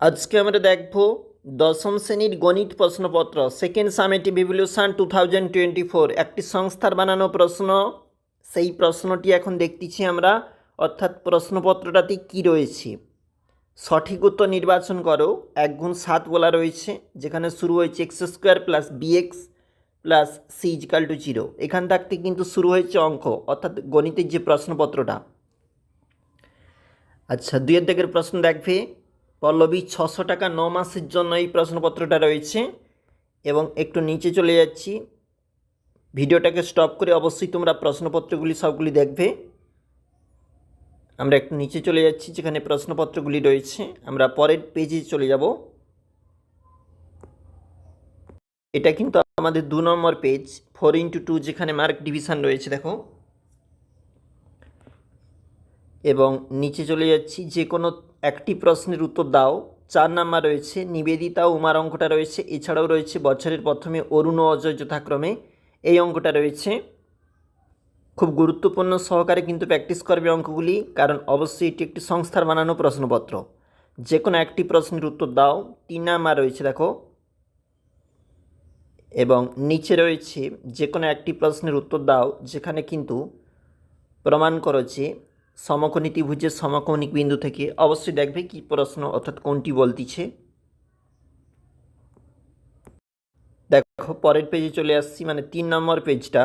আজকে আমরা দেখব দশম শ্রেণীর গণিত প্রশ্নপত্র সেকেন্ড সামেটিভ ইভ্যালুয়েশন 2024 একটি সংস্থার বানানো প্রশ্ন। সেই প্রশ্নটি এখন দেখতেছি আমরা, অর্থাৎ প্রশ্নপত্রটাতে কি রয়েছে। সঠিক উত্তর নির্বাচন করো। 1 × 7 বলা রয়েছে, যেখানে শুরু হয়েছে x² plus bx plus c = 0। এখান থাকতে কিন্তু শুরু হয়েছে অঙ্ক, অর্থাৎ গণিতের যে প্রশ্নপত্রটা। আচ্ছা, 2 দাগের প্রশ্ন দেখবে। পল্লবী 600 টাকা 9 মাসের জন্য এই প্রশ্নপত্রটা রয়েছে। এবং একটু নিচে চলে যাচ্ছি, ভিডিওটাকে স্টপ করে অবশ্যই তোমরা প্রশ্নপত্রগুলি সবগুলি দেখবে। আমরা একটু নিচে চলে যাচ্ছি, যেখানে প্রশ্নপত্রগুলি রয়েছে। আমরা পরের পেজে চলে যাব। এটা কিন্তু আমাদের 2 নম্বর পেজ, 4x2, যেখানে মার্ক ডিভিশন রয়েছে দেখো। এবং নিচে চলে যাচ্ছি, যে কোনো একটি প্রশ্নের উত্তর দাও। 4 নাম্বার রয়েছে নিবেদিতা উমার অঙ্কটা রয়েছে। এছাড়াও রয়েছে বছরের প্রথমে অরুণ ও অজয় যথাক্রমে, এই অঙ্কটা রয়েছে। খুব গুরুত্বপূর্ণ সহকারে কিন্তু প্র্যাকটিস করবে অঙ্কগুলি, কারণ অবশ্যই এটি একটি সংস্থার বানানো প্রশ্নপত্র। যে কোনো একটি প্রশ্নের উত্তর দাও। 3 নাম্বার রয়েছে দেখো। এবং নিচে রয়েছে যে কোনো একটি প্রশ্নের উত্তর দাও, যেখানে কিন্তু প্রমাণ করো যে সমকোণী ত্রিভুজের সমকৌণিক বিন্দু থেকে। অবশ্যই দেখবে কি প্রশ্ন, অর্থাৎ কোনটি বলতিছে। দেখো পরের পেজে চলে আসছি, মানে 3 নম্বর পেজটা।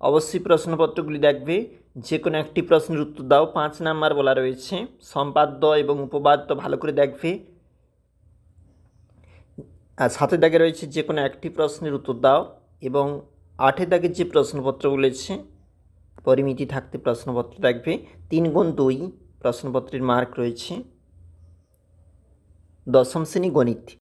অবশ্যই প্রশ্নপত্রগুলি দেখবে, যে কোনো একটি প্রশ্নের উত্তর দাও। 5 নাম্বার বলা রয়েছে সম্পাদ্য এবং উপপাদ্য, ভালো করে দেখবে। আর 7 দাগে রয়েছে যে কোনো একটি প্রশ্নের উত্তর দাও। এবং 8 দাগের যে প্রশ্নপত্র বলেছে পরিমিতি থাকতে প্রশ্নপত্র দেখবে। 3x2 প্রশ্নপত্রের মার্ক রয়েছে। দশম শ্রেণী গণিত।